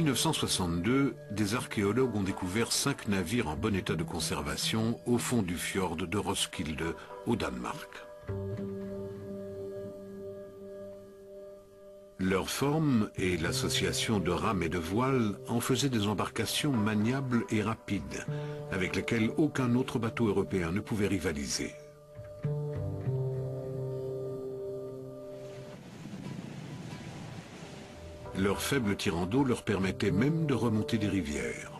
1962, des archéologues ont découvert 5 navires en bon état de conservation au fond du fjord de Roskilde, au Danemark. Leur forme et l'association de rames et de voiles en faisaient des embarcations maniables et rapides, avec lesquelles aucun autre bateau européen ne pouvait rivaliser. Leur faible tirant d'eau leur permettait même de remonter des rivières.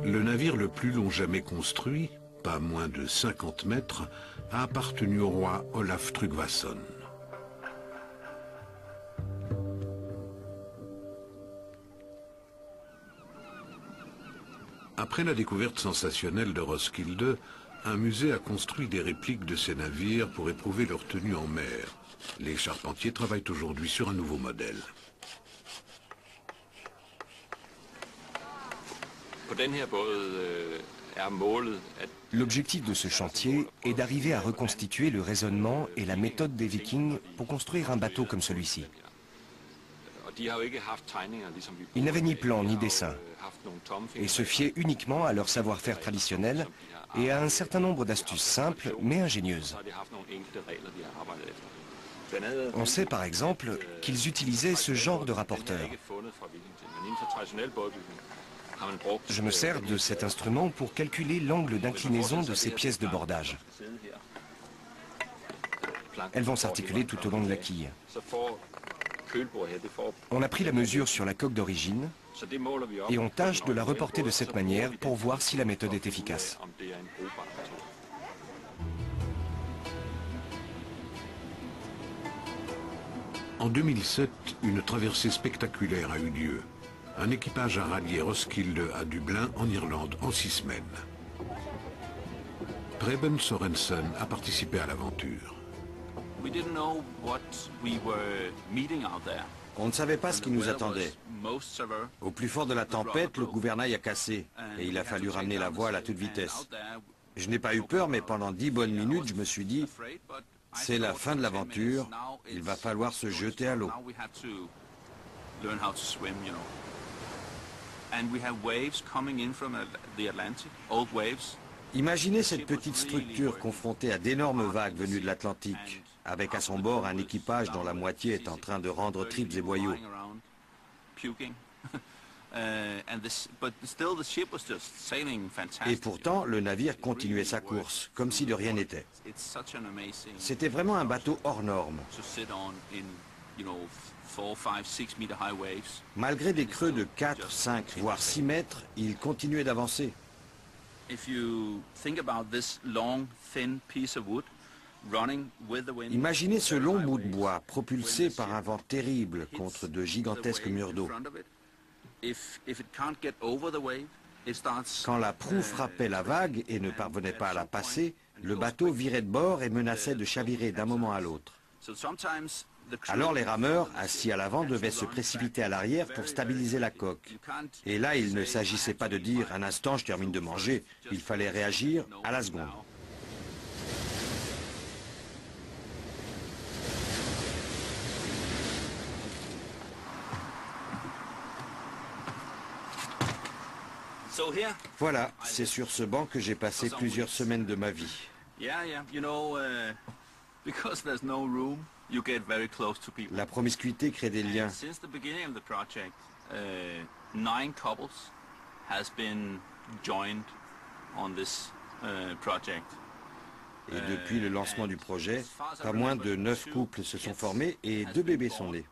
Le navire le plus long jamais construit, pas moins de 50 mètres, a appartenu au roi Olaf Tryggvason. Après la découverte sensationnelle de Roskilde, un musée a construit des répliques de ces navires pour éprouver leur tenue en mer. Les charpentiers travaillent aujourd'hui sur un nouveau modèle. L'objectif de ce chantier est d'arriver à reconstituer le raisonnement et la méthode des Vikings pour construire un bateau comme celui-ci. Ils n'avaient ni plan ni dessin et se fiaient uniquement à leur savoir-faire traditionnel et à un certain nombre d'astuces simples mais ingénieuses. On sait par exemple qu'ils utilisaient ce genre de rapporteur. Je me sers de cet instrument pour calculer l'angle d'inclinaison de ces pièces de bordage. Elles vont s'articuler tout au long de la quille. On a pris la mesure sur la coque d'origine et on tâche de la reporter de cette manière pour voir si la méthode est efficace. En 2007, une traversée spectaculaire a eu lieu. Un équipage a rallié Roskilde à Dublin, en Irlande, en 6 semaines. Preben Sorensen a participé à l'aventure. On ne savait pas ce qui nous attendait. Au plus fort de la tempête, le gouvernail a cassé et il a fallu ramener la voile à toute vitesse. Je n'ai pas eu peur, mais pendant 10 bonnes minutes, je me suis dit, c'est la fin de l'aventure, il va falloir se jeter à l'eau. Imaginez cette petite structure confrontée à d'énormes vagues venues de l'Atlantique, avec à son bord un équipage dont la moitié est en train de rendre tripes et boyaux. Et pourtant, le navire continuait sa course, comme si de rien n'était. C'était vraiment un bateau hors norme. Malgré des creux de 4, 5, voire 6 mètres, il continuait d'avancer. Imaginez ce long bout de bois propulsé par un vent terrible contre de gigantesques murs d'eau. Quand la proue frappait la vague et ne parvenait pas à la passer, le bateau virait de bord et menaçait de chavirer d'un moment à l'autre. Alors les rameurs, assis à l'avant, devaient se précipiter à l'arrière pour stabiliser la coque. Et là, il ne s'agissait pas de dire « un instant, je termine de manger ». Il fallait réagir à la seconde. Voilà, c'est sur ce banc que j'ai passé plusieurs semaines de ma vie. La promiscuité crée des liens. Et depuis le lancement du projet, pas moins de 9 couples se sont formés et 2 bébés sont nés.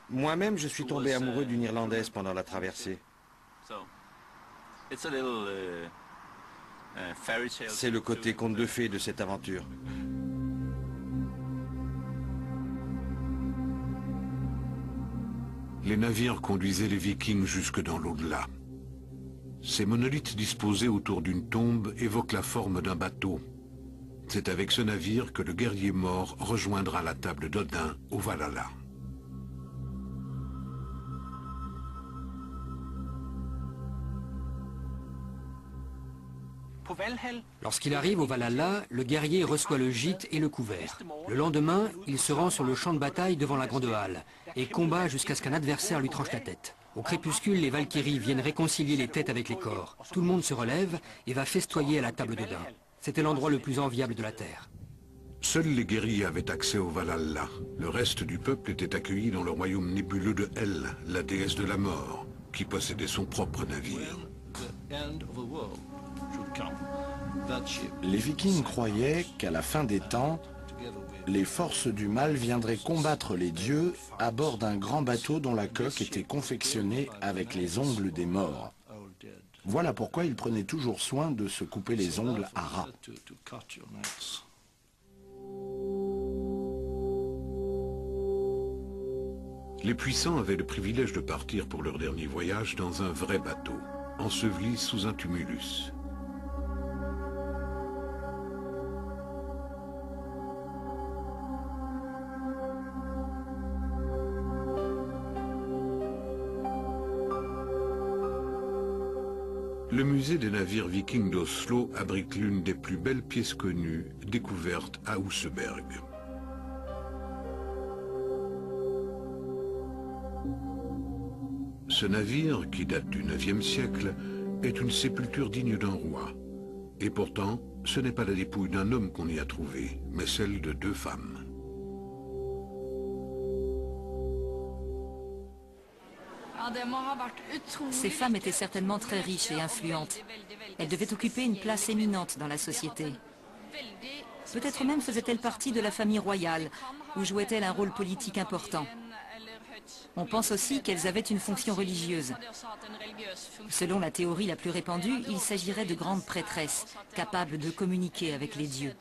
Moi-même, je suis tombé amoureux d'une Irlandaise pendant la traversée. C'est le côté conte de fées de cette aventure. Les navires conduisaient les Vikings jusque dans l'au-delà. Ces monolithes disposés autour d'une tombe évoquent la forme d'un bateau. C'est avec ce navire que le guerrier mort rejoindra la table d'Odin au Valhalla. Lorsqu'il arrive au Valhalla, le guerrier reçoit le gîte et le couvert. Le lendemain, il se rend sur le champ de bataille devant la grande halle et combat jusqu'à ce qu'un adversaire lui tranche la tête. Au crépuscule, les Valkyries viennent réconcilier les têtes avec les corps. Tout le monde se relève et va festoyer à la table d'Odin. C'était l'endroit le plus enviable de la Terre. Seuls les guerriers avaient accès au Valhalla. Le reste du peuple était accueilli dans le royaume nébuleux de Hel, la déesse de la mort, qui possédait son propre navire. Les Vikings croyaient qu'à la fin des temps, les forces du mal viendraient combattre les dieux à bord d'un grand bateau dont la coque était confectionnée avec les ongles des morts. Voilà pourquoi ils prenaient toujours soin de se couper les ongles à ras. Les puissants avaient le privilège de partir pour leur dernier voyage dans un vrai bateau, enseveli sous un tumulus. Le musée des navires vikings d'Oslo abrite l'une des plus belles pièces connues découvertes à Oseberg. Ce navire, qui date du IXe siècle, est une sépulture digne d'un roi. Et pourtant, ce n'est pas la dépouille d'un homme qu'on y a trouvé, mais celle de 2 femmes. Ces femmes étaient certainement très riches et influentes. Elles devaient occuper une place éminente dans la société. Peut-être même faisaient-elles partie de la famille royale, ou jouaient-elles un rôle politique important. On pense aussi qu'elles avaient une fonction religieuse. Selon la théorie la plus répandue, il s'agirait de grandes prêtresses, capables de communiquer avec les dieux.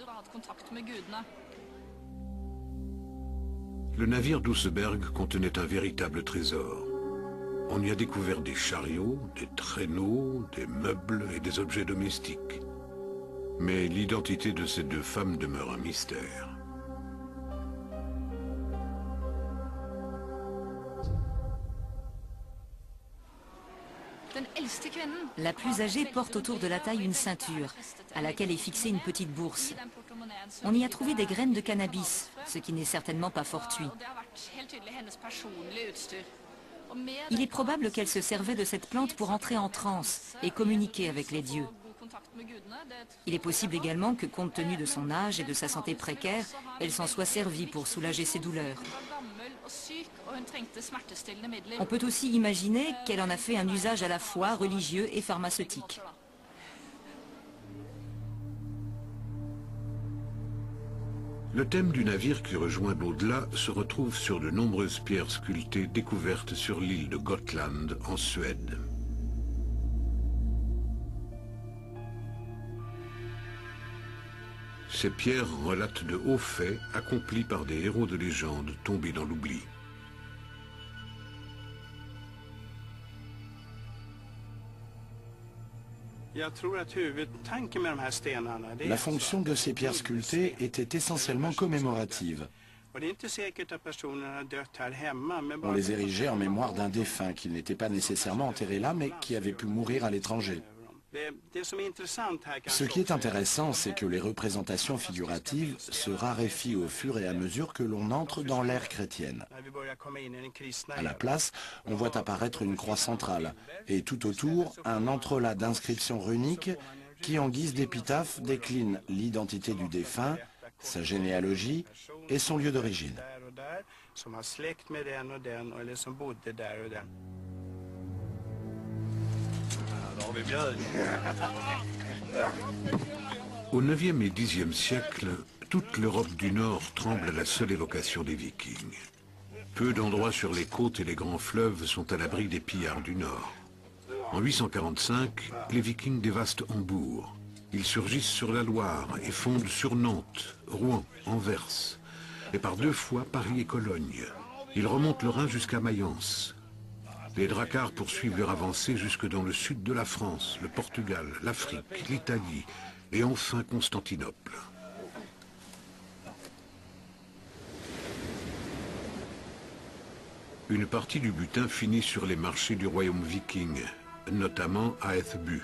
Le navire d'Oseberg contenait un véritable trésor. On y a découvert des chariots, des traîneaux, des meubles et des objets domestiques. Mais l'identité de ces 2 femmes demeure un mystère. La plus âgée porte autour de la taille une ceinture, à laquelle est fixée une petite bourse. On y a trouvé des graines de cannabis, ce qui n'est certainement pas fortuit. Il est probable qu'elle se servait de cette plante pour entrer en transe et communiquer avec les dieux. Il est possible également que, compte tenu de son âge et de sa santé précaire, elle s'en soit servie pour soulager ses douleurs. On peut aussi imaginer qu'elle en a fait un usage à la fois religieux et pharmaceutique. Le thème du navire qui rejoint l'au-delà se retrouve sur de nombreuses pierres sculptées découvertes sur l'île de Gotland, en Suède. Ces pierres relatent de hauts faits accomplis par des héros de légende tombés dans l'oubli. La fonction de ces pierres sculptées était essentiellement commémorative. On les érigeait en mémoire d'un défunt qui n'était pas nécessairement enterré là, mais qui avait pu mourir à l'étranger. Ce qui est intéressant, c'est que les représentations figuratives se raréfient au fur et à mesure que l'on entre dans l'ère chrétienne. À la place, on voit apparaître une croix centrale et tout autour, un entrelac d'inscriptions runiques qui, en guise d'épitaphe, déclinent l'identité du défunt, sa généalogie et son lieu d'origine. Au IXe et Xe siècle, toute l'Europe du Nord tremble à la seule évocation des Vikings. Peu d'endroits sur les côtes et les grands fleuves sont à l'abri des pillards du Nord. En 845, les Vikings dévastent Hambourg. Ils surgissent sur la Loire et fondent sur Nantes, Rouen, Anvers, et par 2 fois Paris et Cologne. Ils remontent le Rhin jusqu'à Mayence. Les Dracars poursuivent leur avancée jusque dans le sud de la France, le Portugal, l'Afrique, l'Italie et enfin Constantinople. Une partie du butin finit sur les marchés du royaume viking, notamment à Æthelbu.